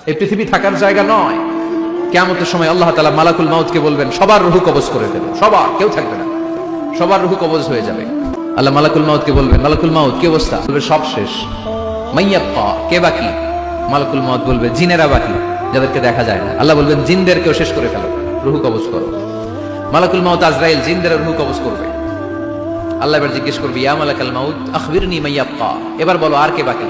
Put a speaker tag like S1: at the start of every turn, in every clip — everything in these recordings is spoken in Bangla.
S1: এই পৃথিবী থাকার জায়গা নয়। কিয়ামতের সময় আল্লাহ তাআলা মালাকুল মাউতকে বলবেন সবার রূহ কবজ করে দেবেন, সবার, কেউ থাকবে না, সবার রূহ কবজ হয়ে যাবে। আল্লাহ মালাকুল মাউতকে বলবেন, মালাকুল মাউত কি অবস্থা? বলবে সব শেষ। মাইয়াব্বা, কে বাকি? মালাকুল মাউত বলবে জিনেরা বাকি, যাদেরকে দেখা যায় না। আল্লাহ বলবেন জিনদেরকেও শেষ করে ফেলো, রূহ কবজ করো। মালাকুল মাউত আজরাইল জিনদের রূহ কবজ করবে। আল্লাহ এবার জিজ্ঞেস করবে, ইয়া মালাকাল মাউত আখবিরনি মাইয়াব্বা, এবার বলো আর কে বাকি?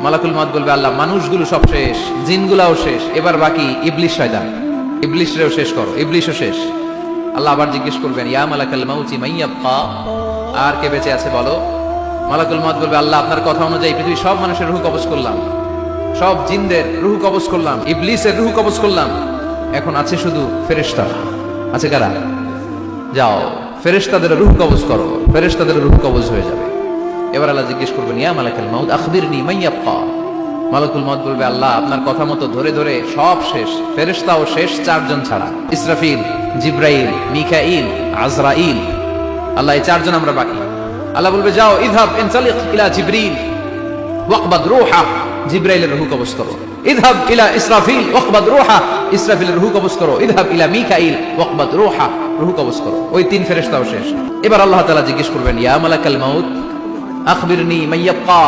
S1: মালাকুল মাউত বলবে, আল্লাহ মানুষগুলো সব শেষ, জিনগুলাও শেষ, এবার বাকি ইবলিস শয়তান, ইবলিসরেও শেষ করো, ইবলিসও শেষ। আল্লাহ আবার জিজ্ঞেস করবেন, ইয়া মালাকাল মাউতি মাইয়াব্বা, আর কে বেঁচে আছে বলো? মালাকুল মাউত বলবে, আল্লাহ আপনার কথা অনুযায়ী পৃথিবীর সব মানুষের রূহ কবজ করলাম, সব জিনদের রূহ কবজ করলাম, ইবলিসের রূহ কবজ করলাম, এখন আছে শুধু ফেরেশতা। আছে কারা? যাও ফেরেশতাদের রূহ কবজ করো, ফেরেশতাদের রূহ কবজ হয়ে যাবে। এবার আল্লাহ জিজ্ঞেস করবেন, ইয়া মালাকাল মাউত আখবিরনি মাইয়াব্বা। মালাকুল মাউত বলবে, আল্লাহ আপনার কথা মতো ধরে ধরে সব শেষ, ফেরেশতাও শেষ, চারজন ছাড়া, ইসরাফিল, জিব্রাইল, মিকাইল, আজরাইল। আল্লাহ এই চারজন আমরা বাকি। আল্লাহ বলবে, যাও ইযহাব ইনসালিক ইলা জিবরিল ওয়াকবাদ রূহা, জিব্রাইলের রূহ কবজ করো। ইযহাব ইলা ইসরাফিল ওয়াকবাদ রূহা, ইসরাফিলের রূহ কবজ করো। ইযহাব ইলা মিকাইল ওয়াকবাদ রূহা, রূহ কবজ করো। ওই তিন ফেরেশতাও শেষ। এবার আল্লাহ তাআলা জিজ্ঞেস করবেন, ইয়া মালাকাল মাউত আখবিরনি মাইয়াব্বা,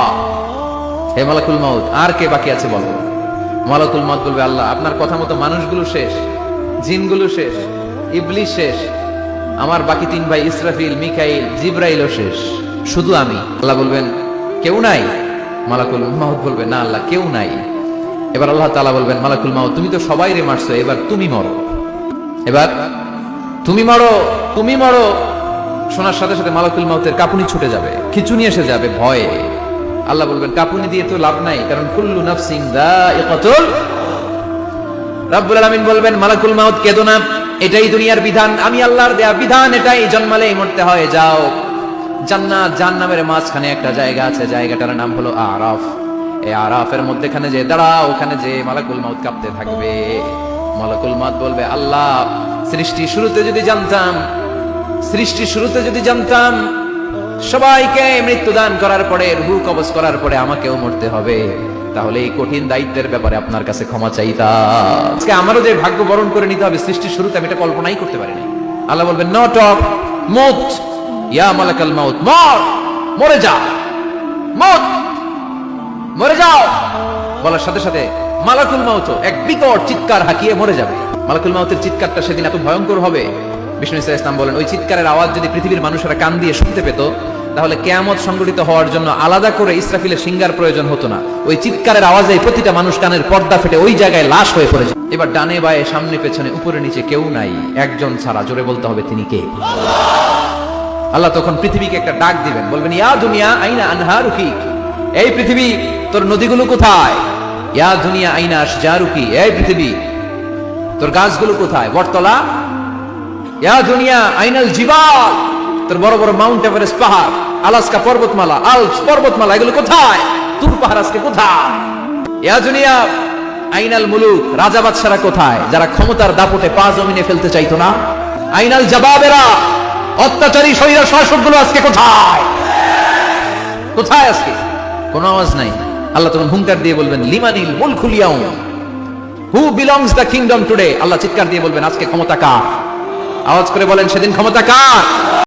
S1: হে মালাকুল মাউত আর কে বাকি আছে বলো? মালাকুল মাউত বলবে, আল্লাহ আপনার কথা মতো মানুষগুলো শেষ, জিনগুলো শেষ, ইবলিস শেষ, আমার বাকি তিন ভাই ইসরাফিল, মিকাইল, জিব্রাইলও শেষ, শুধু আমি। আল্লাহ বলবেন, কেউ নাই? মালাকুল মাউত বলবে, না আল্লাহ কেউ নাই। এবার আল্লাহ তাআলা বলবেন, মালাকুল মাউত তুমি তো সবাইরে মারছো, এবার তুমি মরো, এবার তুমি মরো, তুমি মরো। শোনার সাথে সাথে মালাকুল মাউতের কাঁপুনি ছুটে যাবে, খিঁচুনি এসে যাবে ভয়ে। আল্লাহ বলবেন, কাঁপুনি দিয়ে তো লাভ নাই, কারণ কুল্লু নাফসিন যায়িকাতুল। রব্বুল আলামিন বলবেন, মালাকুল মাউত কেঁদো না, এটাই দুনিয়ার বিধান, আমি আল্লাহর দেয়া বিধান, এটাই, জন্মালেই মরতে হয়। যাও জান্নাত জাহান্নামের মাঝখানে একটা জায়গা আছে, জায়গাটার নাম হলো আরাফ। এই আরাফের মধ্যখানে যে দাঁড়াও, ওখানে যে মালাকুল মাউত কাঁপতে থাকবে। মালাকুল মাউত বলবে, আল্লাহ সৃষ্টি শুরুতে যদি জানতাম, সৃষ্টি শুরুতে যদি জানতাম সবাইকে মৃত্যুদান করার পরে, রূহ কবজ করার পরে আমাকেও মরতে হবে, তাহলে এই কঠিন দায়িত্বের ব্যাপারে আপনার কাছে ক্ষমা চাইতাম। আজকে আমারও যে ভাগ্য বরণ করে নিতে হবে সৃষ্টির শুরুতে, আমি এটা কল্পনাই করতে পারিনি। আল্লাহ বলবেন, নো টক, মত, ইয়া মালাকাল মাউত, মর, মরে যা, মত, মরে যাও। বলার সাথে সাথে মালাকুল মাউত এক বিকট চিৎকার হাঁকিয়ে মরে যাবে। মালাকুল মাউতের চিৎকারটা সেদিন এত ভয়ঙ্কর হবে, বিষ্ণু ইসা ইসলাম বলেন, ওই চিৎকারের আওয়াজ যদি পৃথিবীর মানুষেরা কান দিয়ে শুনতে পেত, তাহলে কিয়ামত সংঘটিত হওয়ার জন্য আলাদা করে ইসরাফিলের সিঙ্গার প্রয়োজন হতো না। ওই চিৎকারের আওয়াজে প্রতিটা মানুষ কানের পর্দা ফেটে ওই জায়গায় লাশ হয়ে পড়ে যায়। এবার ডানে বায়ে সামনে পেছনে উপরে নিচে কেউ নাই, একজন ছাড়া, জোরে বলতে হবে তিনি কে? আল্লাহ তখন পৃথিবীকে একটা ডাক দিবেন, বলবেন, ইয়া দুনিয়া আইনা আনহারুকি, এই পৃথিবী তোর নদীগুলো কোথায়? ইয়া দুনিয়া আইনা আশজারুকি, এই পৃথিবী তোর গাছগুলো কোথায়? বটতলা। ইয়া দুনিয়া আইনাল জিবাল, তোর বড় বড় মাউন্ট এভারেস্ট পাহাড়, আলাস্কা পর্বতমালা, আলপস পর্বতমালা, এগুলো কোথায়? তুর পাহাড় আজকে কোথায়? ইয়া দুনিয়া আইনাল মুলুক, রাজা বাদশারা কোথায়, যারা ক্ষমতার দাপটে পা জমিনে ফেলতে চাইতো না? আইনাল জাবাবেরা, অত্যাচারী শরীর শাসকগুলো আজকে কোথায়? কোথায় আজকে? কোনো আওয়াজ নাই। আল্লাহ তখন হুঙ্কার দিয়ে বলবেন, লিমানিল মুলকুল ইয়াউম, who belongs the kingdom today. আল্লাহ চিৎকার দিয়ে বলবেন, আজকে ক্ষমতা কার? আওয়াজ করে বলেন, সেদিন ক্ষমতা কার?